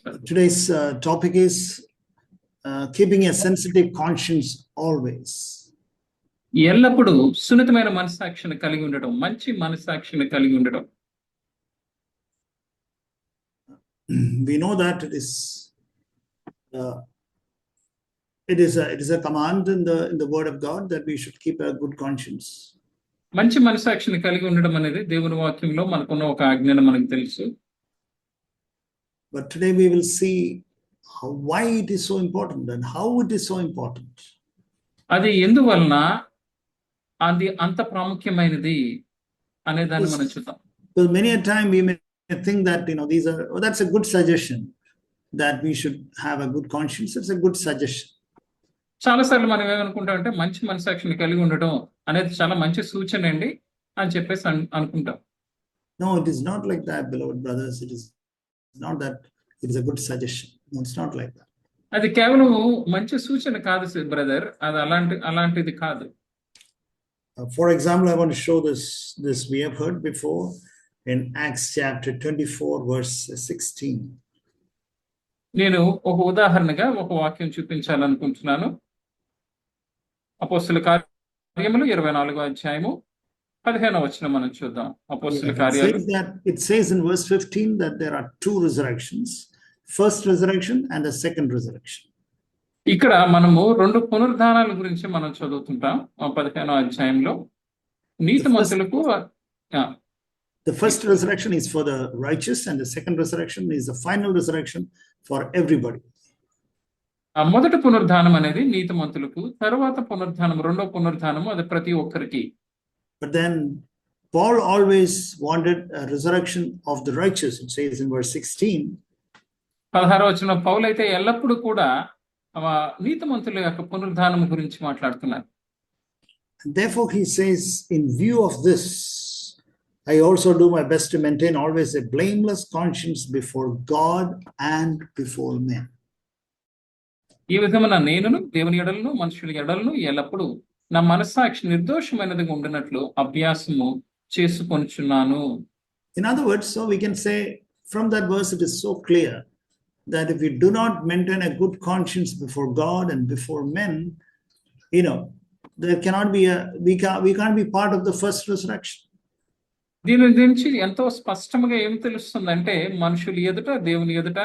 Today's topic is keeping a sensitive conscience always. ఎల్లప్పుడూ సున్నితమైన మనస్సాక్షిని కలిగి ఉండడం, మంచి మనస్సాక్షిని కలిగి ఉండడం. We know that it is a command in the word of God that we should keep a good conscience. మంచి మనస్సాక్షిని కలిగి ఉండడం అనేది దేవుని వాక్యంలో మనకున్న ఒక ఆజ్ఞని మనకు తెలుసు. But today we will see why it is so important and how it is so important. అది ఎందువలన అది అంత ప్రాముఖ్యమైనది అనే దాన్ని మనం చూద్దాం. Well, many a time we may think that that's a good suggestion that we should have a good conscience. It's a good suggestion. చాలాసార్లు మనం ఏమనుకుంటాం అంటే మంచి మనస్సాక్షిని కలిగి ఉండడం అనేది చాలా మంచి సూచన అండి అని చెప్పేసి అనుకుంటాం. No, it is not like that, beloved brothers. It is not that it is a good suggestion. No, it's not like that. అది కేవలం మంచి సూచన కాదు బ్రదర్, అది అలాంటిది కాదు. For example, I want to show this we have heard before in Acts chapter 24 verse 16. నేను ఒక ఉదాహరణగా ఒక వాక్యం చూపించాలనుకుంటున్నాను. అపోస్తలుల కార్యములు 24వ అధ్యాయము 15వ వచనం మనం చూద్దాం. అపోస్తలుల కార్యాలు. It says in verse 15 that there are two resurrections, first resurrection and the second resurrection. ఇక్కడ మనము రెండు పునరుద్ధానాల గురించి మనం చదువుతుంటాం 15వ అధ్యాయంలో. నీతిమంతులకు the first resurrection is for the righteous and the second resurrection is the final resurrection for everybody. మొదటి పునరుద్ధానం అనేది నీతిమంతులకు, తరువాత పునరుద్ధానం రెండో పునరుద్ధానం అది ప్రతి ఒక్కరికి. But then Paul always wanted a resurrection of the righteous. It says in verse 16. 16వ వచనం పౌలు అయితే ఎల్లప్పుడూ కూడా నీతిమంతుల యొక్క పునరుద్ధానం గురించి మాట్లాడుతున్నారు. Therefore he says, in view of this, I also do my best to maintain always a blameless conscience before God and before men. ఈ విధమున నేనును దేవుని ఎడలను మనుషుల ఎడలను ఎల్లప్పుడూ నా మనస్సాక్షి నిర్దోషమైనదిగా ఉండినట్లు అభ్యాసము చేసుకొనుచున్నాను. In other words, so we can say from that verse it is so clear that if we do not maintain a good conscience before God and before men, there cannot be we can't be part of the first resurrection. దీని గురించి ఎంతో స్పష్టంగా ఏం తెలుస్తుందంటే మనుషులు ఎదుట దేవుని ఎదుట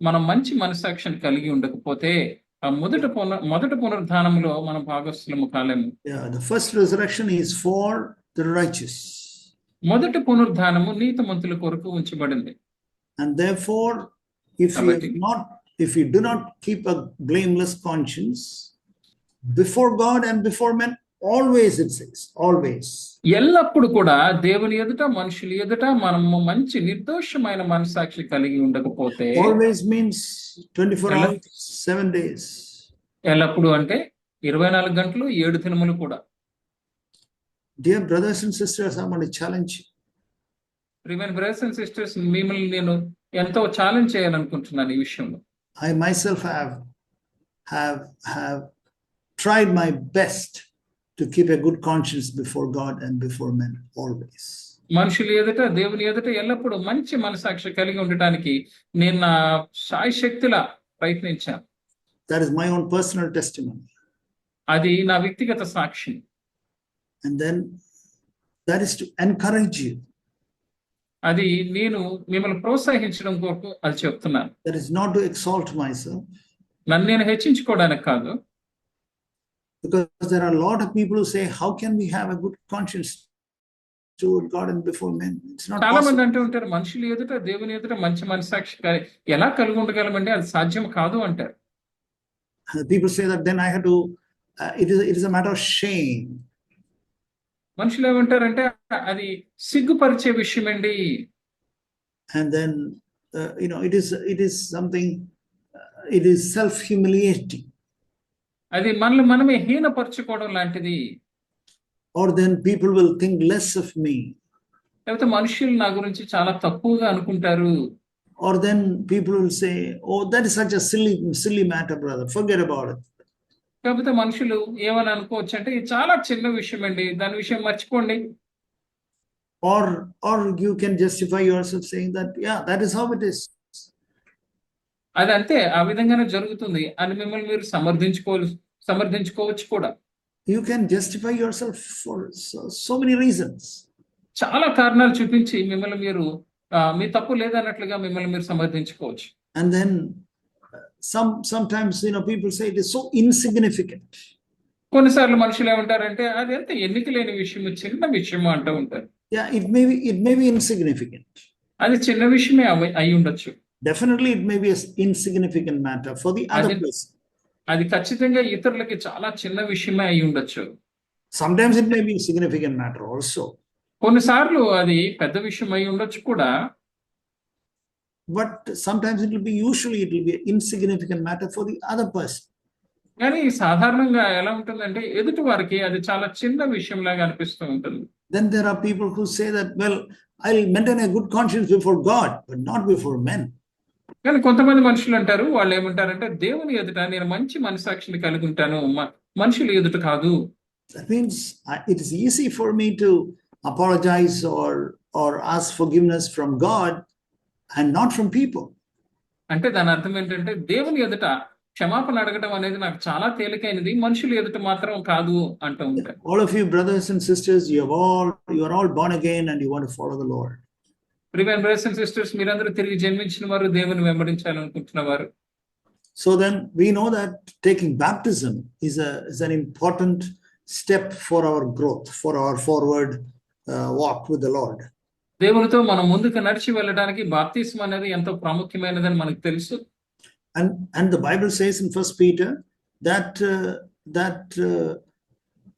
మనం మంచి మనస్సాక్షిని కలిగి ఉండకపోతే ఆ మొదటి పునరుద్ధానంలో మనం భాగస్థులము కాలేము. The first resurrection is for the righteous. మొదటి పునరుద్ధానము నీతిమంతుల కొరకు ఉంచబడింది. And therefore if we do not keep a blameless conscience before God and before men, always it says, always. ఎల్లప్పుడు కూడా దేవుని ఎదుట మనుషుల ఎదుట మనము మంచి నిర్దోషమైన మనస్సాక్షి కలిగి ఉండకపోతే, always means 24 hours 7 days. ఎల్లప్పుడు అంటే 24 గంటలు 7 దినములు కూడా. Dear brothers and sisters, I want to challenge you. Even brothers and sisters, మిమ్మల్ని నేను ఎంతో ఛాలెంజ్ చేయాలనుకుంటున్నాను ఈ విషయంలో. I myself have tried my best to keep a good conscience before God and before men always. మనుషుల ఎదుట దేవుని ఎదుట ఎల్లప్పుడూ మంచి మనస్సాక్షి కలిగి ఉండటానికి నేను నా శాయశక్తిలా ప్రయత్నించాను. That is my own personal testimony. అది నా వ్యక్తిగత సాక్షి. And then that is to encourage you. అది నేను మిమ్మల్ని ప్రోత్సహించడం కొరకు అది చెప్తున్నాను. That is not to exalt myself. నన్ను నేను హెచ్చించుకోవడానికి కాదు. Because there are a lot of people who say, how can we have a good conscience toward God and before men? It's not possible. చాలా మంది అంటూ ఉంటారు మనుషుల ఎదుట దేవుని ఎదుట మంచి మనస్సాక్షి ఎలా కలిగి ఉండగలమండి, అది సాధ్యం కాదు అంటారు. People say that then I have to it is a matter of shame. మనుషులు ఏమంటారంటే అది సిగ్గుపరిచే విషయం అండి. And then it is something, it is self-humiliating. అది మనల్ని మనమే హీనపరచుకోవడం లాంటిది. Or then people will think less of me. లేకపోతే మనుషులు నా గురించి చాలా తక్కువగా అనుకుంటారు. Or then people will say, oh, that is such a silly matter, brother, forget about it. కాకపోతే మనుషులు ఏమని అనుకోవచ్చు అంటే ఇది చాలా చిన్న విషయం అండి, దాని విషయం మర్చిపోండి. Or you can justify yourself saying that, yeah, that is how it is. అది అంతే, ఆ విధంగానే జరుగుతుంది అని మిమ్మల్ని మీరు సమర్థించుకోవచ్చు కూడా. You can justify yourself for so many reasons. చాలా కారణాలు చూపించి మిమ్మల్ని మీరు మీ తప్పు లేదన్నట్లుగా మిమ్మల్ని మీరు సమర్థించుకోవచ్చు. And then sometimes people say it is so insignificant. కొన్నిసార్లు మనుషులు ఏమంటారంటే అది ఎంత ఎన్నిక లేని విషయము, చిన్న విషయము అంటూ ఉంటారు. Yeah, it may be insignificant. అది చిన్న విషయమే అయి ఉండొచ్చు. Definitely it may be an insignificant matter for the other person. అది ఖచ్చితంగా ఇతరులకి చాలా చిన్న విషయమే అయి ఉండొచ్చు. Sometimes it may be a significant matter also. కొన్నిసార్లు అది పెద్ద విషయం అయి ఉండొచ్చు కూడా. But sometimes it will be an insignificant matter for the other person. కానీ సాధారణంగా ఎలా ఉంటుందంటే ఎదుటి వారికి అది చాలా చిన్న విషయంలాగా అనిపిస్తూ ఉంటుంది. Then there are people who say that, well, I'll maintain a good conscience before God, but not before men. కానీ కొంతమంది మనుషులు అంటారు, వాళ్ళు ఏమంటారంటే దేవుని ఎదుట నేను మంచి మనసాక్షిని కలిగి ఉంటాను, మనుషులు ఎదుట కాదు. That means it is easy for me to apologize or ask forgiveness from God and not from people. అంటే దాని అర్థం ఏంటంటే దేవుని ఎదుట క్షమాపణ అడగడం అనేది నాకు చాలా తేలికైనది, మనుషులు ఎదుట మాత్రం కాదు అంటూ ఉంటారు. All of you brothers and sisters, you are all born again and you want to follow the Lord. ప్రియమైన బ్రదర్స్ అండ్ సిస్టర్స్, మీరందరూ తిరిగి జన్మించిన వారు, దేవుని వెంబడించాలనుకుంటున్నవారు. So then we know that taking baptism is an important step for our growth, for our forward walk with the Lord. దేవునితో మనం ముందుకు నడిచి వెళ్ళడానికి బాప్తిస్మం అనేది ఎంతో ప్రాముఖ్యమైనదని మనకు తెలుసు. And the Bible says in 1 Peter that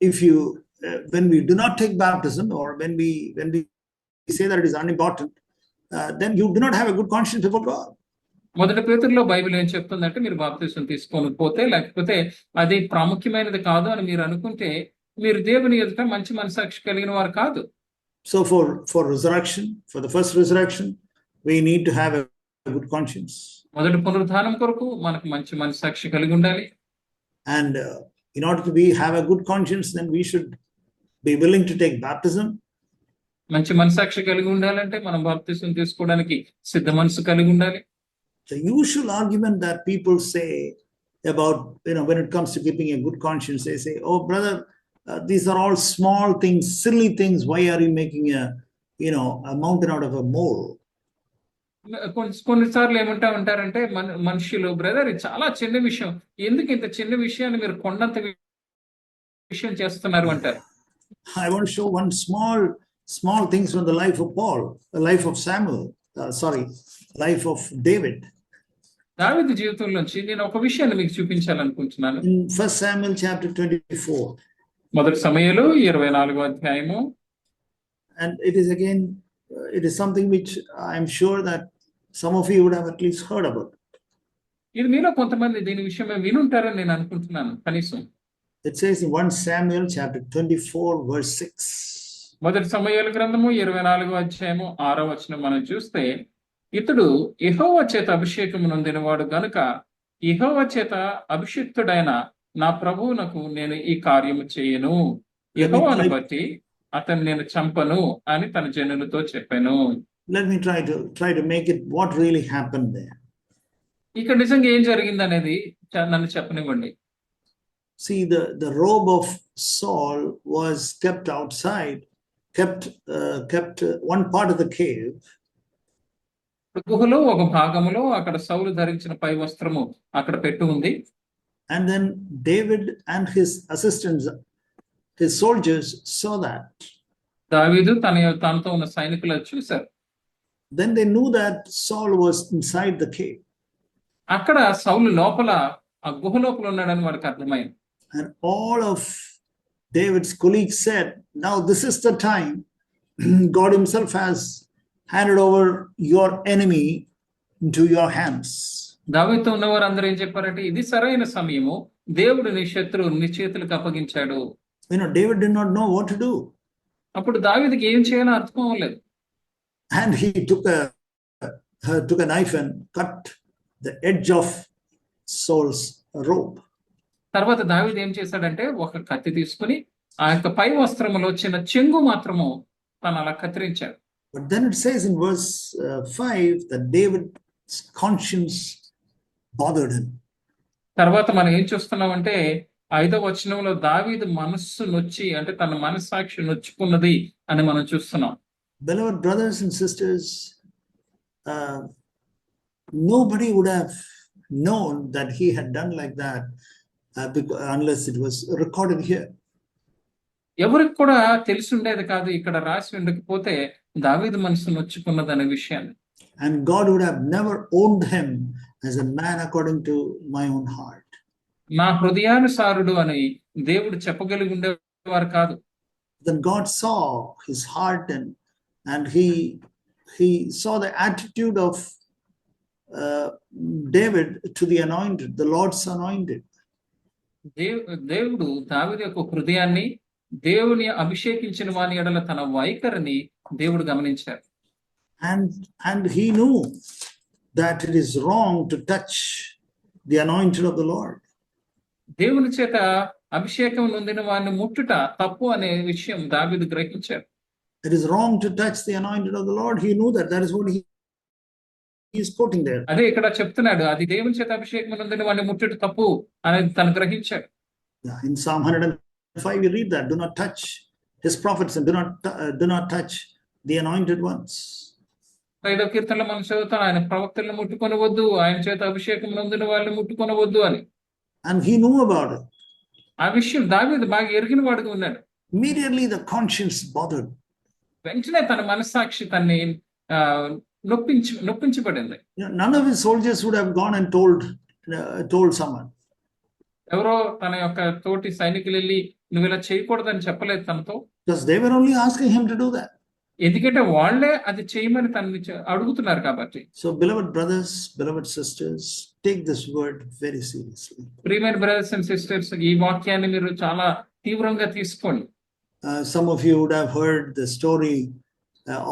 if you when we do not take baptism, or when we say that it is unimportant, then you do not have a good conscience before God. మొదటి పేతురులో Bible ఏం చెప్తుందంటే మీరు బాప్తిస్మం తీసుకోకపోతే, లేకపోతే అది ప్రాముఖ్యమైనది కాదు అని మీరు అనుకుంటే మీరు దేవుని ఎదుట మంచి మనసాక్షి కలిగిన వారు కాదు. So for resurrection, for the first resurrection, we need to have a good conscience. మొదటి పునరుద్ధానం కొరకు మనకు మంచి మనసాక్షి కలిగి ఉండాలి. And in order to have a good conscience, then we should be willing to take baptism. మంచి మనసాక్షి కలిగి ఉండాలంటే మనం బాప్తిస్మం తీసుకోవడానికి సిద్ధ మనసు కలిగి ఉండాలి. The usual argument that people say about, when it comes to keeping a good conscience, they say, oh brother, these are all small things, silly things. Why are you making a mountain out of a mole? కొన్నిసార్లు ఏమంటా ఉంటారంటే మనుషులు, brother ఇది చాలా చిన్న విషయం, ఎందుకు ఇంత చిన్న విషయాన్ని మీరు కొండంత విషయం చేస్తున్నారు అంటారు. I want to show one small things from the life of Paul, the life of life of David. దావీదు జీవితం నుంచి నేను ఒక విషయాన్ని మీకు చూపించాలనుకుంటున్నాను. In 1 Samuel chapter 24. మొదటి సమూయేలు 24వ అధ్యాయము. And it is something which I'm sure that some of you would have at least heard about. ఇది మీలో కొంతమంది దీని విషయమే వినుంటారని నేను అనుకుంటున్నాను కనీసం. It says in 1 Samuel chapter 24 verse 6. మొదటి సమూయేలు గ్రంథము 24వ అధ్యాయము 6వ వచనం మనం చూస్తే, ఇతడు యెహోవా చేత అభిషేకము నొందినవాడు గనుక యెహోవా చేత అభిషిక్తుడైన నా ప్రభువునకు నేను ఈ కార్యము చేయను, యెహోవాను బట్టి అతను నేను చంపను అని తన జనులతో చెప్పాను. Let me try to make it what really happened there. ఇక్కడ నిజంగా ఏం జరిగింది అనేది నన్ను చెప్పనివ్వండి. See, the robe of Saul was kept outside, kept one part of the cave. గుహలో ఒక భాగములో అక్కడ సౌలు ధరించిన పై వస్త్రము అక్కడ పెట్టి ఉంది. And then David and his assistants, his soldiers, saw that. దావీదు తనతో ఉన్న సైనికులు చూశారు. Then they knew that Saul was inside the cave. అక్కడ సౌలు లోపల ఆ గుహ లోపల ఉన్నాడని వారికి అర్థమైంది. And all of David's colleagues said, now this is the time God himself has handed over your enemy into your hands. దావీదుతో ఉన్నవారు అందరూ ఏం చెప్పారంటే ఇది సరైన సమయము, దేవుడు నీ శత్రువు నీ చేతులకు అప్పగించాడు. David did not know what to do. అప్పుడు దావీదుకి ఏం చేయాలో అర్థం అవ్వలేదు. And he took a knife and cut the edge of Saul's robe. తర్వాత దావీదు ఏం చేశాడంటే ఒక కత్తి తీసుకుని ఆ యొక్క పై వస్త్రములో చిన్న చెంగు మాత్రము తను అలా కత్తిరించాడు. But then it says in verse 5 that David's conscience bothered him. తర్వాత మనం ఏం చూస్తున్నామంటే 5వ వచనంలో దావీదు మనస్సు నొచ్చి అంటే తన మనస్సాక్షి నొచ్చుకున్నది అని మనం చూస్తున్నాం. Beloved brothers and sisters, uh, nobody would have known that he had done like that unless it was recorded here. ఎవరికి కూడా తెలిసి ఉండేది కాదు ఇక్కడ రాసి ఉండకపోతే దావీదు మనసు నొచ్చుకున్నదనే విషయాన్ని. And God would have never owned him as a man according to my own heart. నా హృదయానుసారుడు అని దేవుడు చెప్పగలిగి ఉండేవారు కాదు. Then God saw his heart and he saw the attitude of David to the anointed, the Lord's anointed. దేవుడు దావీదు యొక్క హృదయాన్ని దేవుని అభిషేకించిన వాని ఎడల తన వైఖరిని దేవుడు గమనించారు. And he knew that it is wrong to touch the anointed of the Lord. దేవుని చేత అభిషేకం నొందిన వారిని ముట్టుట తప్పు అనే విషయం దావీదు గ్రహించారు. It is wrong to touch the anointed of the Lord. He knew that. That is what he is quoting there. అదే ఇక్కడ చెప్తున్నాడు, అది దేవుని చేత అభిషేకం నొందిన వారిని ముట్టుట తప్పు అనేది తను గ్రహించాడు. In Psalm 105 we read that, do not touch his prophets and do not touch the anointed ones. 5వ కీర్తనలో మనం చదువుతాం, ఆయన ప్రవక్తలను ముట్టుకొనవద్దు, ఆయన చేత అభిషేకం నొందిన వాళ్ళని ముట్టుకొనవద్దు అని. And he knew about it. ఆ విషయం దావీదు బాగా ఎరిగిన వాడుగా ఉన్నాడు. Immediately the bothered. వెంటనే తన మనస్సాక్షి తన్ని నొప్పించబడింది. None of his soldiers would have gone and told someone. ఎవరో తన యొక్క తోటి సైనికులు వెళ్ళి నువ్వు ఇలా చేయకూడదని చెప్పలేదు తనతో. Because they were only asking him to do that. ఎందుకంటే వాళ్ళే అది చేయమని తనని అడుగుతున్నారు కాబట్టి. So beloved brothers, beloved sisters, take this word very seriously. ప్రియమైన బ్రదర్స్ అండ్ సిస్టర్స్, ఈ వాక్యాన్ని మీరు చాలా తీవ్రంగా తీసుకోండి. Some of you would have heard the story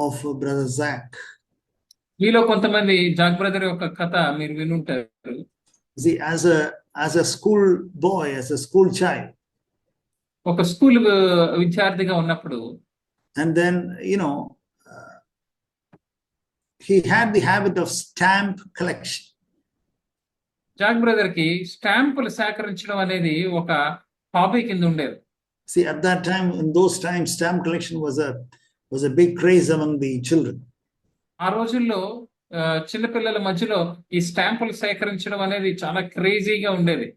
of brother Zach. మీలో కొంతమంది జాక్ బ్రదర్ యొక్క కథ మీరు వినుంటారు. See, as a school boy, as a school child, ఒక స్కూల్ విద్యార్థిగా ఉన్నప్పుడు, and then he had the habit of stamp collection. Jack brother కి స్టాంపులు సేకరించడం అనేది ఒక హాబీ కింద ఉండేది. See, at that time, in those times, stamp collection was a big craze among the children. ఆ రోజుల్లో చిన్నపిల్లల మధ్యలో ఈ స్టాంపులు సేకరించడం అనేది చాలా క్రేజీగా ఉండేది.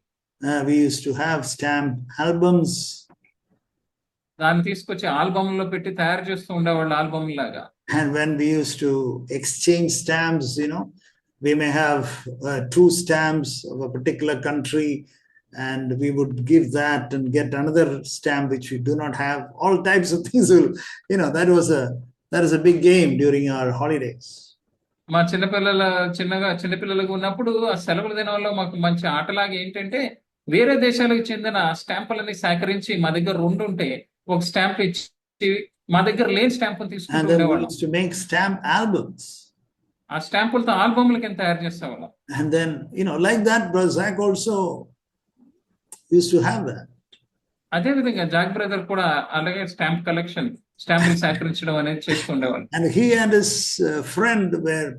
We used to have stamp albums. దాన్ని తీసుకొచ్చి ఆల్బమ్ లో పెట్టి తయారు చేస్తూ ఉండేవాళ్ళు, ఆల్బమ్ లాగా. And when we used to exchange stamps, we may have 2 stamps of a particular country, and we would give that and get another stamp which we do not have. All types of things will, that is a big game during our holidays. మా చిన్నపిల్లలకు ఉన్నప్పుడు ఆ సెలవుల దినాల్లో మాకు మంచి ఆటలాగా ఏంటంటే వేరే దేశాలకు చెందిన స్టాంపులని సేకరించి మా దగ్గర 2 ఉంటే ఒక స్టాంప్ ఇచ్చి మా దగ్గర లేని స్టాంపులు తీసుకుంటూ ఉండేవాళ్ళం. To make stamp albums. ఆ స్టాంపులతో ఆల్బమ్ల కింద తయారు చేసేవాళ్ళం. And then like that, brother Zach also used to have that. అదే విధంగా జాక్ బ్రదర్ కూడా అలాగే స్టాంప్ కలెక్షన్, స్టాంపులు సేకరించడం అనేది చేస్తుండేవాళ్ళు. And he and his friend were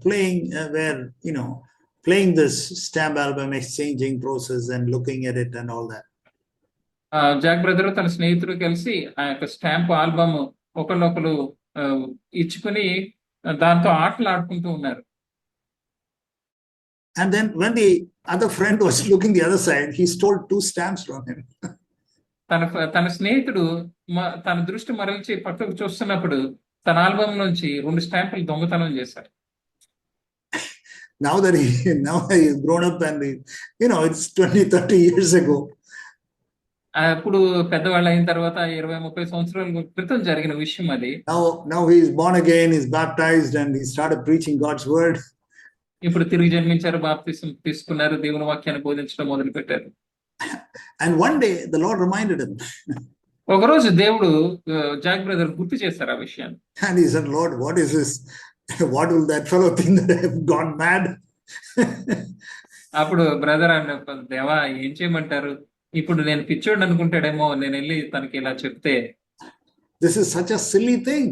playing this stamp album exchanging process and looking at it and all that. Jack brother తన స్నేహితుడు కలిసి ఆ యొక్క స్టాంప్ ఆల్బమ్ ఒకళ్ళొకరు ఇచ్చుకుని దాంతో ఆటలు ఆడుకుంటూ ఉన్నారు. And then when the other friend was looking the other side, he stole 2 stamps from him. తన స్నేహితుడు తన దృష్టి మరల్చి పక్కకు చూస్తున్నప్పుడు తన ఆల్బమ్ నుంచి 2 స్టాంపులు దొంగతనం చేశారు. Now that he is grown up and it's 20-30 years ago. అప్పుడు పెద్దవాళ్ళు అయిన తర్వాత 20-30 సంవత్సరాల క్రితం జరిగిన విషయం అది. Now he is born again, he is baptized, and he started preaching God's word. ఇప్పుడు తిరిగి జన్మించారు, బాప్తిసం తీసుకున్నారు, దేవుని వాక్యాన్ని బోధించడం మొదలు పెట్టారు. And one day the Lord reminded him. ఒకరోజు దేవుడు జాక్ బ్రదర్ గుర్తు చేశారు ఆ విషయాన్ని. And he said, Lord, what is this? What will that fellow think that I have gone mad? అప్పుడు బ్రదర్ అన్న, దేవా ఏం చేయమంటారు, ఇప్పుడు నేను పిచ్చోడు అనుకుంటాడేమో, నేను వెళ్ళి తనకి ఇలా చెప్తే. This is such a silly thing.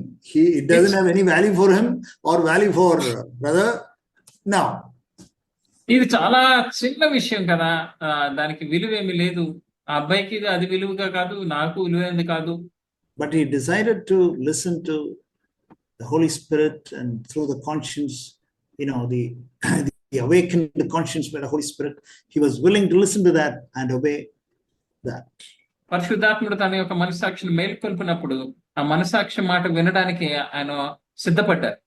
It doesn't have any value for him or value for brother. Now ఇది చాలా చిన్న విషయం కదా. దానికి విలువేమి లేదు. ఆ అబ్బాయికి అది విలువగా కాదు, నాకు విలువైంది కాదు. But he decided to listen to the Holy Spirit, and through the conscience, the awakened conscience by the Holy Spirit, he was willing to listen to that and obey that. పరిశుద్ధాత్ముడు తన యొక్క మనస్సాక్షిని మేల్కొల్పినప్పుడు ఆ మనస్సాక్షి మాట వినడానికి ఆయన సిద్ధపడ్డారు.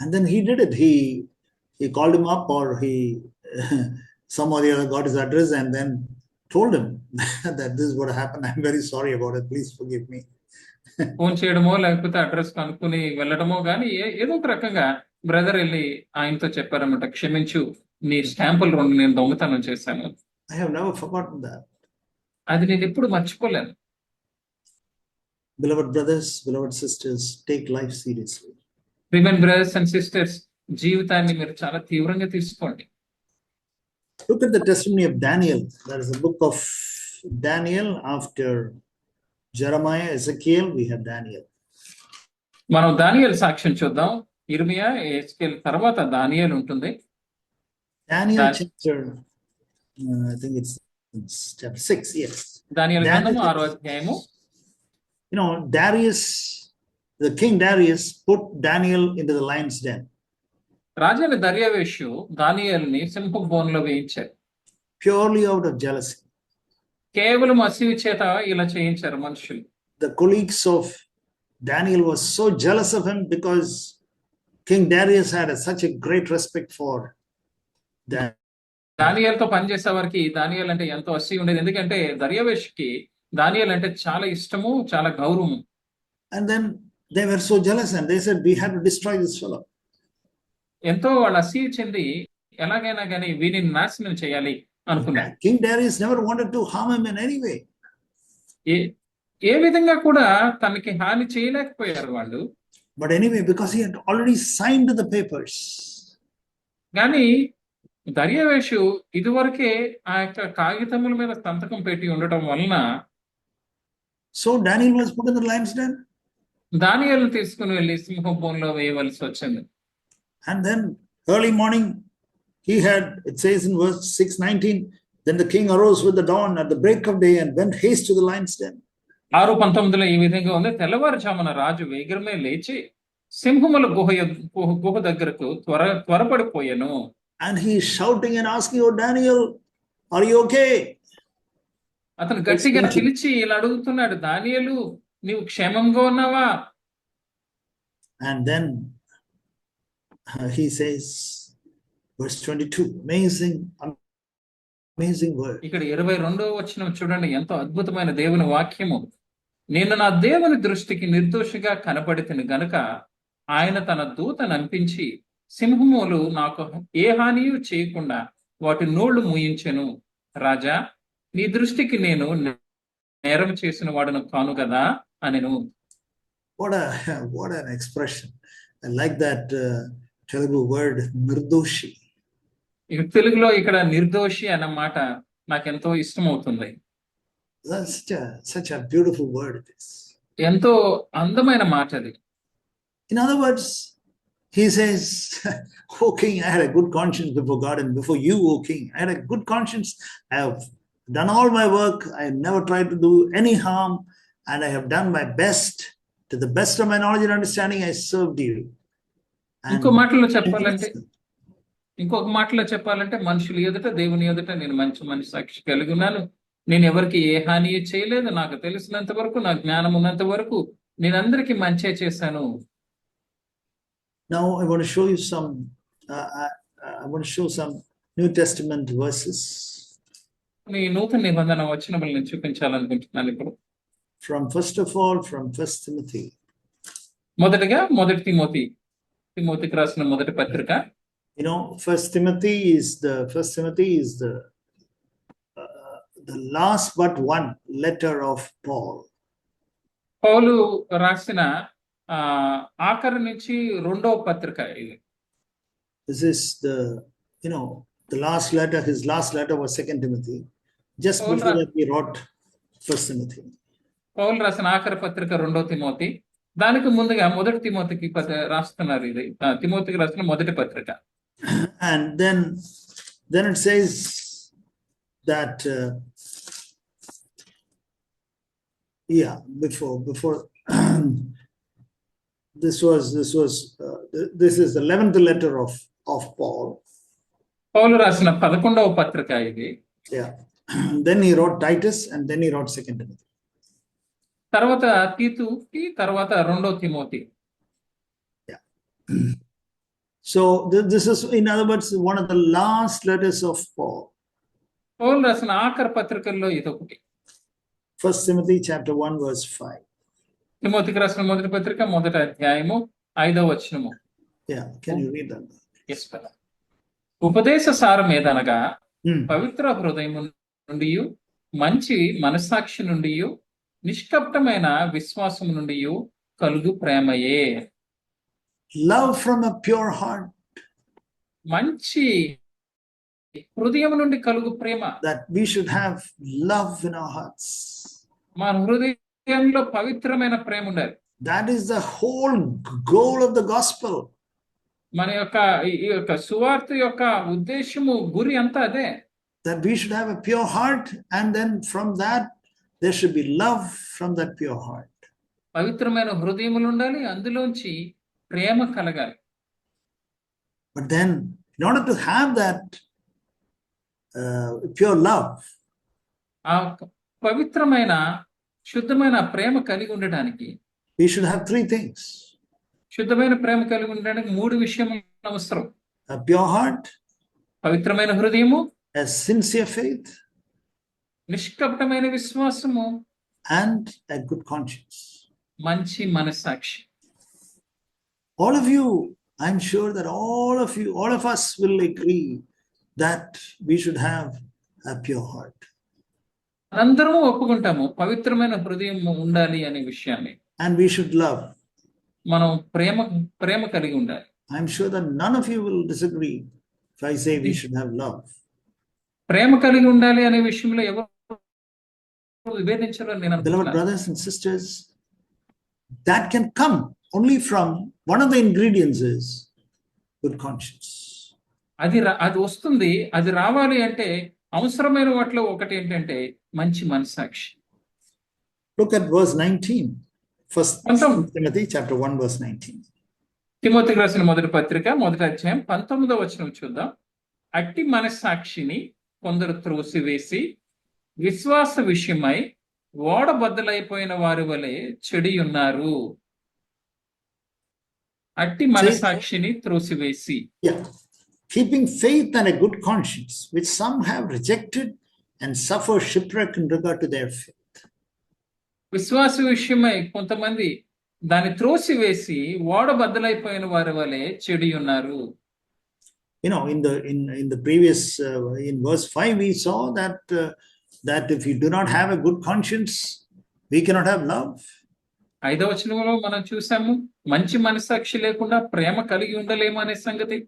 And then he did it. He called him up, or he some or the other got his address and then told him that this is what happened. I'm very sorry about it. Please forgive me. Phone చేయడమో లేకపోతే address కనుక్కుని వెళ్ళడమో గానీ ఏదో ఒక రకంగా brother వెళ్ళి ఆయనతో చెప్పారన్నమాట, క్షమించు, నీ స్టాంపులు 2 నేను దొంగతనం చేశాను. I have never forgotten that. అది నేను ఎప్పుడు మర్చిపోలేను. Beloved brothers, beloved sisters, take life seriously. Beloved brothers and sisters, జీవితాన్ని మీరు చాలా తీవ్రంగా తీసుకోండి. Look at the testimony of Daniel. There is a book of Daniel. After Jeremiah, Ezekiel, we have Daniel. మనం దానియేలు సాక్ష్యం చూద్దాం. ఇర్మియా, ఎజెకియల్ తర్వాత దానియేలు ఉంటుంది. Daniel chapter, I think it's chapter 6. Yes. దానియేలు గ్రంథము 6వ అధ్యాయము. Darius, the king Darius, put Daniel into the lion's den. రాజైన దర్యావేషు దానియేలుని సింహపు బోనులో వేయించారు. Purely out of jealousy. కేవలం అసూయ చేత ఇలా చేయించారు మనుషులు. The colleagues of Daniel was so jealous of him because King Darius had such a great respect for Daniel. దానియేలుతో పనిచేసే వారికి దానియేలు అంటే ఎంతో అసూయ ఉండేది. ఎందుకంటే దర్యావేషుకి దానియేలు అంటే చాలా ఇష్టము, చాలా గౌరవము. And then they were so jealous and they said, we have to destroy this fellow. ఎంతో వాళ్ళు అసూయ చెంది ఎలాగైనా కానీ వీరిని నాశనం చేయాలి అనుకున్నారు. King Darius never wanted to harm him in any way. ఏ విధంగా కూడా తనకి హాని చేయలేకపోయారు వాళ్ళు. But anyway, because he had already signed the papers. కానీ దర్యావేషు ఇదివరకే ఆ యొక్క కాగితముల మీద సంతకం పెట్టి ఉండటం వలన So Daniel was put in the lion's den. దానియేలును తీసుకుని వెళ్ళి సింహబోనులో వేయవలసి వచ్చింది. And then early morning, it says in verse 6:19, then the king arose with the dawn at the break of day and went haste to the lion's den. 6:19 ఈ విధంగా ఉంది. తెల్లవారుజామున రాజు వేగమే లేచి సింహముల గుహ దగ్గరకు త్వరపడిపోయాను. And he is shouting and asking, oh Daniel, are you okay? అతను గట్టిగా పిలిచి ఇలా అడుగుతున్నాడు, దానియేలు నీవు క్షేమంగా ఉన్నావా? And then he says, verse 22, amazing word. ఇక్కడ 22వ వచనం చూడండి, ఎంతో అద్భుతమైన దేవుని వాక్యము. నేను నా దేవుని దృష్టికి నిర్దోషిగా కనబడితిని గనుక ఆయన తన దూతను పంపించి సింహములు నాకు ఏ హానియు చేయకుండా వాటి నోళ్లు మూయించెను. రాజా, నీ దృష్టికి నేను నేరం చేసిన వాడును కాను కదా అనెను. What an expression. I like that Telugu word nirdoshi. తెలుగులో ఇక్కడ నిర్దోషి అన్న మాట నాకెంతో ఇష్టమవుతుంది. That's such a beautiful word it is. ఎంతో అందమైన మాట అది. In other words, he says, oh king, I had a good conscience before God and before you, oh king. I had a good conscience. I have done all my work. I have never tried to do any harm, and I have done my best. To the best of my knowledge and understanding, I served you. ఇంకొక మాటలో చెప్పాలంటే మనుషులు ఎదుట దేవుని ఎదుట నేను మంచి మనస్సాక్షి కలిగి ఉన్నాను. నేను ఎవరికి ఏ హాని చేయలేదు. నాకు తెలిసినంత వరకు, నా జ్ఞానం ఉన్నంత వరకు నేను అందరికీ మంచే చేశాను. Now I want to show you some New Testament verses. ఈ నూతన నిబంధన వచనములను నేను చూపించాలనుకుంటున్నాను ఇప్పుడు. From first Timothy. మొదటిగా మొదటి తిమోతికి రాసిన మొదటి పత్రిక. First Timothy is the last but one letter of Paul. పౌలు రాసిన ఆఖరి నుంచి 2వ పత్రిక ఇది. This is the last letter. His last letter was 2 Timothy. Just before that he wrote 1 Timothy. పౌలు రాసిన ఆఖరి పత్రిక 2వ తిమోతి. దానికి ముందుగా మొదటి తిమోతికి రాస్తున్నారు. ఇది తిమోతికి రాసిన మొదటి పత్రిక. And then then it says that before this is the 11th letter of Paul. పౌలు రాసిన 11వ పత్రిక ఇది. Yeah. Then he wrote Titus and then he wrote 2 Timothy. తర్వాత తీతుకి, తర్వాత 2వ Timothy. Yeah. So this is, in other words, one of the last letters of Paul. పౌలు రాసిన ఆఖరి పత్రికల్లో ఇదొకటి. 1 Timothy chapter 1 verse 5. తిమోతికి రాసిన మొదటి పత్రిక 1వ అధ్యాయము 5వ వచనము. Yeah, can you read that? Yes, brother. ఉపదేశ సారం ఏదనగా పవిత్ర హృదయం నుండి, మంచి మనస్సాక్షి నుండి, నిష్కపటమైన విశ్వాసం నుండి కలుగు ప్రేమయే. Love from a pure heart. మంచి హృదయం నుండి కలుగు ప్రేమ. That we should have love in our hearts. మన హృదయంలో పవిత్రమైన ప్రేమ ఉండాలి. That is the whole goal of the gospel. మన యొక్క సువార్త యొక్క ఉద్దేశము, గురి అంతా అదే. That we should have a pure heart, and then from that there should be love from that pure heart. పవిత్రమైన హృదయములు ఉండాలి, అందులోంచి ప్రేమ కలగాలి. But then, in order to have that pure love, ఆ పవిత్రమైన శుద్ధమైన ప్రేమ కలిగి ఉండడానికి we should have 3 things. శుద్ధమైన ప్రేమ కలిగి ఉండడానికి 3 విషయాలు అవసరం. A pure heart, పవిత్రమైన హృదయము, a sincere faith, నిష్కపటమైన విశ్వాసము, and a good conscience. మంచి మనస్సాక్షి. All of you, I'm sure that all of us will agree that we should have a pure heart. అందరము ఒప్పుకుంటాము పవిత్రమైన హృదయం ఉండాలి అనే విషయాన్ని. And we should love. మనం ప్రేమ కలిగి ఉండాలి. I'm sure that none of you will disagree if I say we should have love. ప్రేమ కలిగి ఉండాలి అనే విషయంలో ఎవరు విభేదించారో నేను అనుకుంటున్నాను. Beloved brothers and sisters, that can come only from one of the ingredients is good conscience. అది వస్తుంది, అది రావాలి అంటే అవసరమైన వాటిలో ఒకటి ఏంటంటే మంచి మనస్సాక్షి. Look at verse 19. 1 Timothy chapter 1 verse 19. తిమోతికి రాసిన మొదటి పత్రిక 1వ అధ్యాయం 19వ వచనం చూద్దాం. అట్టి మనస్సాక్షిని కొందరు త్రోసివేసి విశ్వాస విషయమై ఓడబద్దలైపోయిన వారి వలె చెడి ఉన్నారు. అట్టి మనస్సాక్షిని త్రోసివేసి. Yeah. Keeping faith and a good conscience, which some have rejected and suffer shipwreck in regard to their faith. విశ్వాస విషయమై కొంతమంది దాన్ని త్రోసివేసి ఓడబద్దలైపోయిన వారి వలె చెడి ఉన్నారు. You know, in the previous in verse 5 we saw that if you do not have a good conscience, we cannot have love. 5వ వచనంలో మనం చూసాము, మంచి మనస్సాక్షి లేకుండా ప్రేమ కలిగి ఉండలేము అనే సంగతి.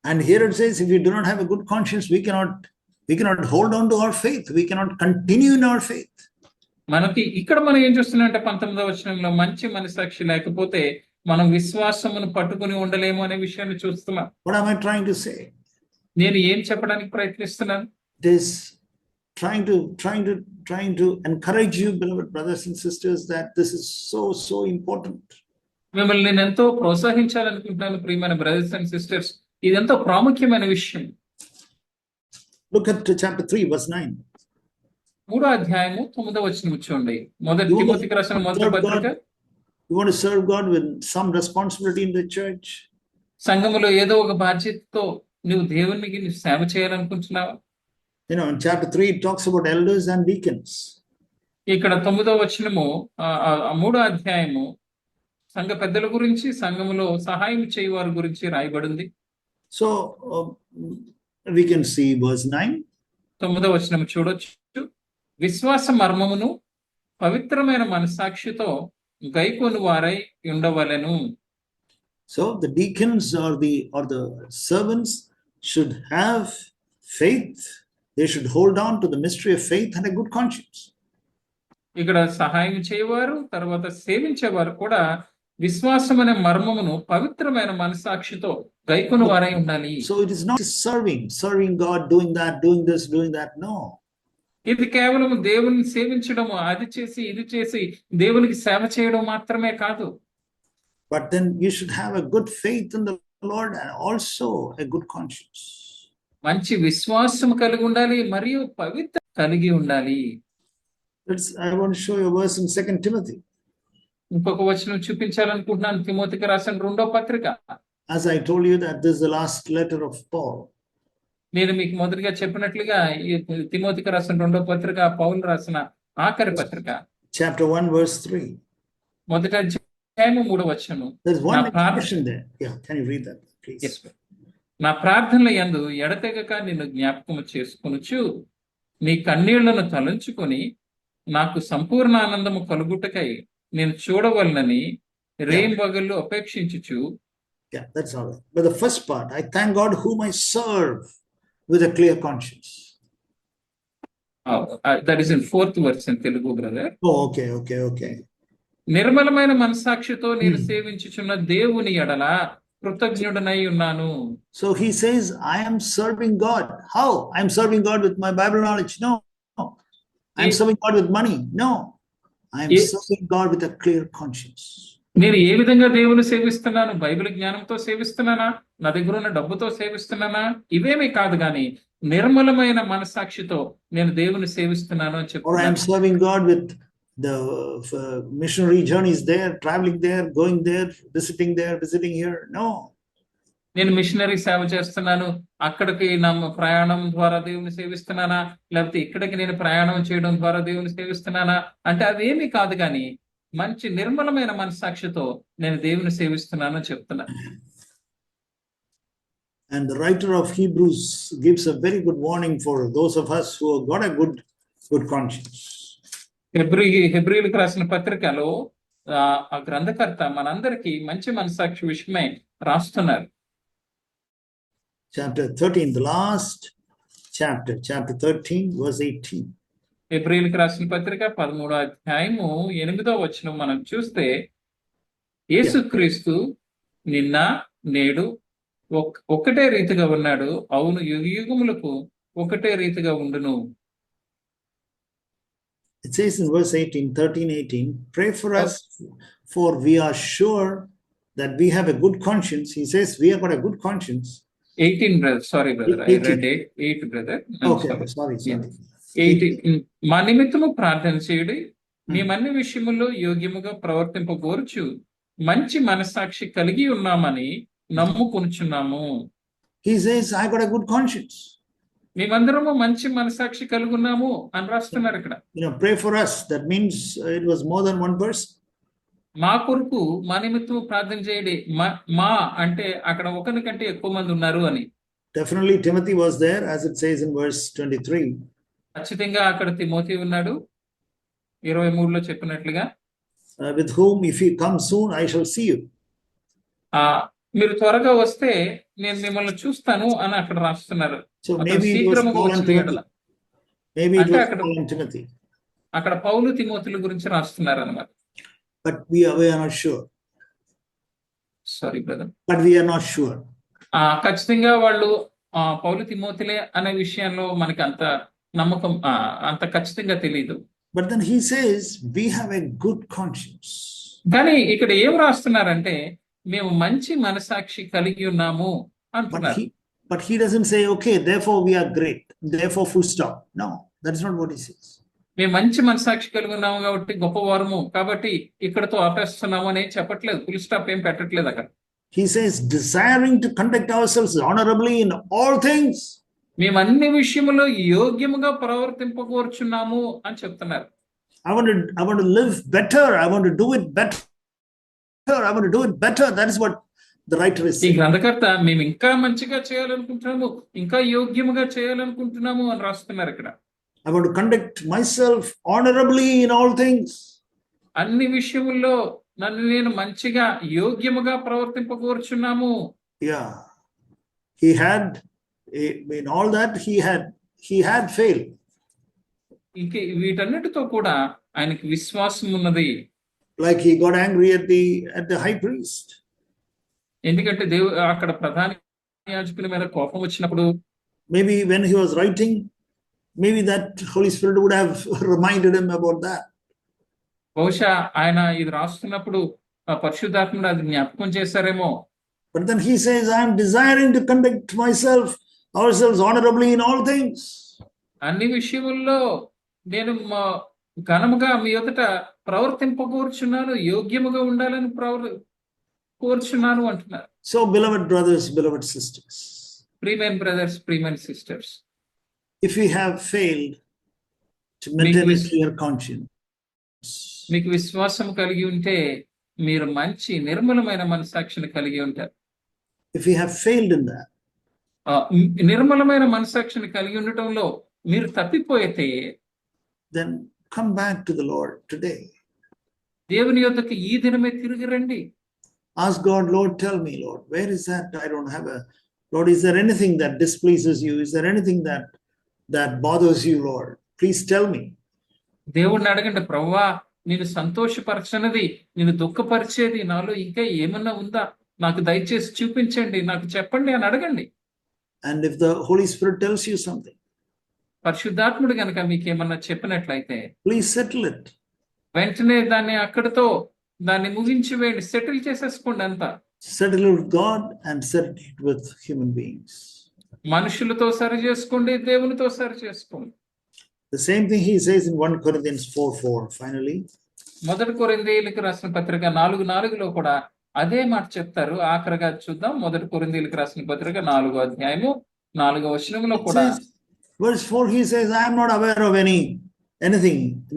And here it says, if we do not have a good conscience, we cannot hold on to our faith. We cannot continue in our faith. మనకి ఇక్కడ మనం ఏం చూస్తున్నామంటే 19వ వచనంలో మంచి మనస్సాక్షి లేకపోతే మనం విశ్వాసమును పట్టుకుని ఉండలేము అనే విషయాన్ని చూస్తున్నాం. What am I trying to say? నేను ఏం చెప్పడానికి ప్రయత్నిస్తున్నాను? It is trying to encourage you, beloved brothers and sisters, that this is so important. మిమ్మల్ని నేను ఎంతో ప్రోత్సహించాలనుకుంటున్నాను ప్రియమైన బ్రదర్స్ అండ్ సిస్టర్స్. ఇదెంతో ప్రాముఖ్యమైన విషయం. Look at chapter 3 verse 9. 3వ అధ్యాయము 9వ వచనం చూడండి. మొదటి తిమోతికి రాసిన మొదటి పత్రిక. You want to serve God with some responsibility in the church? సంఘములో ఏదో ఒక బాధ్యతతో నువ్వు దేవునికి సేవ చేయాలనుకుంటున్నావా? You know, in chapter 3 it talks about elders and deacons. ఇక్కడ 9వ వచనము 3వ అధ్యాయము సంఘ పెద్దల గురించి, సంఘములో సహాయం చేయవారి గురించి రాయబడింది. So we can see verse 9. 9వ వచనం చూడొచ్చు. విశ్వాస మర్మమును పవిత్రమైన మనస్సాక్షితో గైకొను వారై ఉండవలెను. So the deacons or the servants should have faith. They should hold on to the mystery of faith and a good conscience. ఇక్కడ సహాయం చేయవారు, తర్వాత సేవించేవారు కూడా విశ్వాసం అనే మర్మమును పవిత్రమైన మనసాక్షితో గైకొను వారై ఉండాలి. So it is not serving God, doing that, doing this, doing that. No. ఇది కేవలం దేవుని సేవించడము, అది చేసి ఇది చేసి దేవునికి సేవ చేయడం మాత్రమే కాదు. But then you should have a good faith in the Lord and also a good conscience. మంచి విశ్వాసం కలిగి ఉండాలి మరియు పవిత్ర కలిగి ఉండాలి. I want to show you a verse in 2 Timothy. ఇంకొక వచనం చూపించాలనుకుంటున్నాను, తిమోతికి రాసిన 2వ పత్రిక. As I told you that this is the last letter of Paul. నేను మీకు మొదటిగా చెప్పినట్లుగా ఈ తిమోతికి రాసిన 2వ పత్రిక పౌలు రాసిన ఆఖరి పత్రిక. Chapter 1 verse 3. మొదటి అధ్యాయము 3వ వచనం. There's one expression there. Yeah, can you read that, please? Yes, నా ప్రార్థనల యందు ఎడతెగక నిన్ను జ్ఞాపకము చేసుకొనుచు నీ కన్నీళ్లను తలంచుకొని నాకు సంపూర్ణ ఆనందము కలుగుటకై నేను చూడవలనని రేయింబగళ్ళు అపేక్షించుచు. Yeah, that's all right. But the first part, I thank God whom I serve with a clear conscience. That is in 4th verse in Telugu, brother. Oh, okay. నిర్మలమైన మనసాక్షితో నేను సేవించుచున్న దేవుని ఎడల కృతజ్ఞుడనై ఉన్నాను. So he says, I am serving God. How? I am serving God with my Bible knowledge? No. I am serving God with money? No. I am serving God with a clear conscience. నేను ఏ విధంగా దేవుని సేవిస్తున్నాను? Bible జ్ఞానంతో సేవిస్తున్నానా? నా దగ్గర ఉన్న డబ్బుతో సేవిస్తున్నానా? ఇవేమీ కాదు, కానీ నిర్మలమైన మనసాక్షితో నేను దేవుని సేవిస్తున్నాను అని చెప్తున్నాను. Or I am serving God with the missionary journeys there, traveling there, going there, visiting here. No. నేను మిషనరీ సేవ చేస్తున్నాను, అక్కడికి నా ప్రయాణం ద్వారా దేవుని సేవిస్తున్నానా, లేకపోతే ఇక్కడికి నేను ప్రయాణం చేయడం ద్వారా దేవుని సేవిస్తున్నానా అంటే అదేమీ కాదు, కానీ మంచి నిర్మలమైన మనసాక్షితో నేను దేవుని సేవిస్తున్నాను అని చెప్తున్నాను. And the writer of Hebrews gives a very good warning for those of us who have got a good conscience. హెబ్రీయులకు రాసిన పత్రికలో ఆ గ్రంథకర్త మనందరికీ మంచి మనసాక్షి విషయమై రాస్తున్నారు. Chapter 13, the last chapter 13 verse 18. హెబ్రీయులకు రాసిన పత్రిక 13వ అధ్యాయము 8వ వచనం మనం చూస్తే, యేసుక్రీస్తు నిన్న నేడు ఒకటే రీతిగా ఉన్నాడు, అవును యుగములకు ఒకటే రీతిగా ఉండును. It says in verse 13:18, pray for us, for we are sure that we have a good conscience. He says we have got a good conscience. 18, brother. Sorry, brother. 18. I read 8, brother. Okay, sorry. Yeah. 18. మా నిమిత్తము ప్రార్థన చేయుడి, మేమన్ని విషయములో యోగ్యముగా ప్రవర్తింపగోరుచు మంచి మనసాక్షి కలిగి ఉన్నామని నమ్ముకొనుచున్నాము. He says I got a good conscience. మేమందరము మంచి మనసాక్షి కలిగి ఉన్నాము అని రాస్తున్నారు ఇక్కడ. Pray for us. That means it was more than one person. మా కొరకు మా నిమిత్తము ప్రార్థన చేయండి. మా అంటే అక్కడ ఒకరి కంటే ఎక్కువ మంది ఉన్నారు అని. Definitely Timothy was there, as it says in verse 23. ఖచ్చితంగా అక్కడ తిమోతి ఉన్నాడు, 23లో చెప్పినట్లుగా. With whom if you come soon I shall see you. మీరు త్వరగా వస్తే నేను మిమ్మల్ని చూస్తాను అని అక్కడ రాస్తున్నారు. So maybe it was Paul and Timothy. అక్కడ పౌలు తిమోతిల గురించి రాస్తున్నారు అన్నమాట. But we are not sure. Sorry, brother. But we are not sure. ఖచ్చితంగా వాళ్ళు పౌలు తిమోతిలే అనే విషయంలో మనకి అంత నమ్మకం అంత ఖచ్చితంగా తెలియదు. But then he says we have a good conscience. కానీ ఇక్కడ ఏం రాస్తున్నారంటే మేము మంచి మనసాక్షి కలిగి ఉన్నాము అంటున్నారు. But he doesn't say okay, therefore we are great, therefore full stop. No, that is not what he says. మేము మంచి మనసాక్షి కలిగి ఉన్నాము కాబట్టి గొప్పవారము కాబట్టి ఇక్కడతో ఆపేస్తున్నాము అని చెప్పట్లేదు, ఫుల్ స్టాప్ ఏం పెట్టట్లేదు అక్కడ. He says desiring to conduct ourselves honorably in all things. మేము అన్ని విషయములో యోగ్యముగా ప్రవర్తింపగోరుచున్నాము అని చెప్తున్నారు. I want to live better. I want to do it better. That is what the writer is saying. ఈ గ్రంథకర్త మేము ఇంకా మంచిగా చేయాలనుకుంటున్నాము, ఇంకా యోగ్యముగా చేయాలనుకుంటున్నాము అని రాస్తున్నారు ఇక్కడ. I want to conduct myself honorably in all things. అన్ని విషయముల్లో నన్ను నేను మంచిగా యోగ్యముగా ప్రవర్తింపగోరుచున్నాము. Yeah, he had in all that he had failed. ఇంక వీటన్నిటితో కూడా ఆయనకి విశ్వాసం ఉన్నది. like he got angry at the high priest. ఎందుకంటే అక్కడ ప్రధాన యాజకుల మీద కోపం వచ్చినప్పుడు, maybe when he was writing, maybe that Holy Spirit would have reminded him about that. బహుశా ఆయన ఇది రాస్తున్నప్పుడు పరిశుద్ధాత్ముడు అది జ్ఞాపకం చేశారేమో. But then he says, I am desiring to conduct ourselves honorably in all things. అన్ని విషయముల్లో నేను ఘనముగా మీ ఎదుట ప్రవర్తింపకూర్చున్నాను, యోగ్యముగా ఉండాలని కోరుచున్నాను అంటున్నారు. So beloved brothers, beloved sisters, ప్రియమైన బ్రదర్స్, ప్రియమైన sisters, if we have failed to maintain a clear conscience, మీకు విశ్వాసం కలిగి ఉంటే మీరు మంచి నిర్మలమైన మనసాక్షిని కలిగి ఉంటారు. if we have failed in that, నిర్మలమైన మనసాక్షిని కలిగి ఉండటంలో మీరు తప్పిపోయితే, then come back to the Lord today. దేవుని యొద్దకు ఈ దినమే తిరిగి రండి. Ask God, Lord, tell me, Lord, where is that I don't have a Lord, is there anything that displeases you? Is there anything that bothers you, Lord? Please tell me. దేవుడిని అడగండి, ప్రభువా నేను సంతోషపరచనది, నేను దుఃఖపరిచేది నాలో ఇంకా ఏమన్నా ఉందా, నాకు దయచేసి చూపించండి, నాకు చెప్పండి అని అడగండి. And if the Holy Spirit tells you something, పరిశుద్ధాత్ముడు గనక మీకేమన్నా చెప్పినట్లయితే, please settle it. వెంటనే దాన్ని అక్కడితో దాన్ని ముగించి వేయండి, సెటిల్ చేసేసుకోండి అంతా. Settle it with God and settle it with human beings. మనుషులతో సరి చేసుకోండి, దేవునితో సరి చేసుకోండి. The same thing he says in 1 Corinthians 4:4. Finally, 1 కొరింథీయులకు రాసిన పత్రిక 4:4 కూడా అదే మాట చెప్తారు. ఆఖరిగా చూద్దాం. 1 కొరింథీయులకు రాసిన పత్రిక 4వ అధ్యాయము 4వ వచనంలో కూడా verse 4, he says, I am not aware of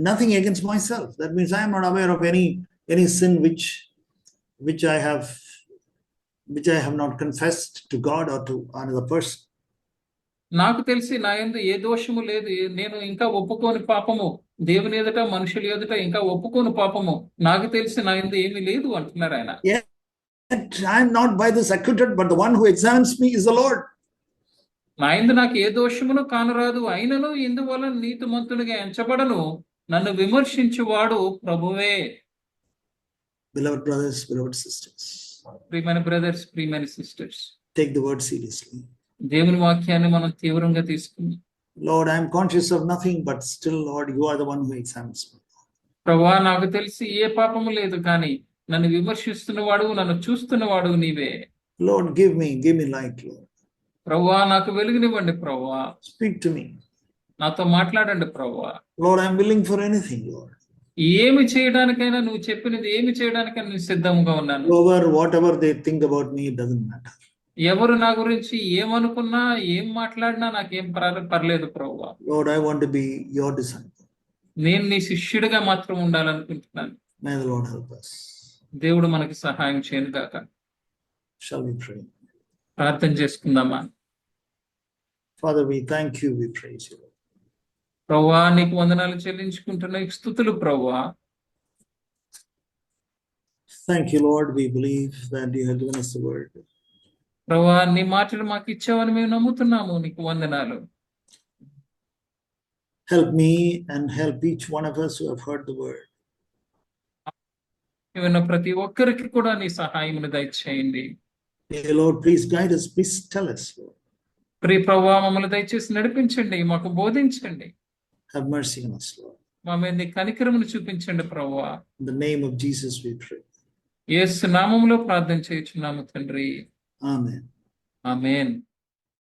nothing against myself. That means I am not aware of any sin which I have not confessed to God or to another person. నాకు తెలిసి నా యందు ఏ దోషము లేదు, నేను ఇంకా ఒప్పుకోని పాపము దేవుని ఎదుట మనుషుల ఎదుట ఇంకా ఒప్పుకోని పాపము నాకు తెలిసి నా యందు ఏమీ లేదు అంటున్నారు ఆయన. Yet I am not by this acquitted, but the one who examines me is the Lord. నా యందు నాకు ఏ దోషమును కానరాదు, అయినను ఇందువలన నీతిమంతునిగా ఎంచబడను, నన్ను విమర్శించువాడు ప్రభువే. Beloved brothers, beloved sisters, ప్రియమైన బ్రదర్స్, ప్రియమైన sisters, take the word seriously. దేవుని వాక్యాన్ని మనం తీవ్రంగా తీసుకుందాం. Lord, I am conscious of nothing, but still, Lord, you are the one who examines me. ప్రభువా నాకు తెలిసి ఏ పాపము లేదు, కానీ నన్ను విమర్శిస్తున్నవాడు, నన్ను చూస్తున్నవాడు నీవే. Lord, give me light, Lord. ప్రభువా నాకు వెలుగునివ్వండి ప్రభువా. Speak to me. నాతో మాట్లాడండి ప్రభువా. Lord, I am willing for anything, Lord. ఏమి చేయడానికైనా, నువ్వు చెప్పినది ఏమి చేయడానికైనా నేను సిద్ధంగా ఉన్నాను. Whatever they think about me, it doesn't matter. ఎవరు నా గురించి ఏమనుకున్నా, ఏం మాట్లాడినా నాకేం పర్లేదు ప్రభువా. Lord, I want to be your disciple. నేను నీ శిష్యుడిగా మాత్రం ఉండాలనుకుంటున్నాను. May the Lord help us. దేవుడు మనకి సహాయం చేయను గాక. Shall we pray? ప్రార్థన చేసుకుందామా. Father, we thank you, we praise you. ప్రభువా నీకు వందనాలు చెల్లించుకుంటున్నా, స్తుతులు ప్రభువా. Thank you, Lord. We believe that you have given us the word. ప్రభువా నీ మాటలు మాకు ఇచ్చావని మేము నమ్ముతున్నాము, నీకు వందనాలు. Help me and help each one of us who have heard the word. విన్న ప్రతి ఒక్కరికి కూడా నీ సహాయమును దయచేయండి. Dear Lord, please guide us. Please tell us, Lord. ప్రియ ప్రభువా మమ్మల్ని దయచేసి నడిపించండి, మాకు బోధించండి. Have mercy on us, Lord. మా మీద నీ కనికరమును చూపించండి ప్రభువా. In the name of Jesus we pray. యేసు నామములో ప్రార్థన చేయుచున్నాము తండ్రి. Amen. ఆమేన్.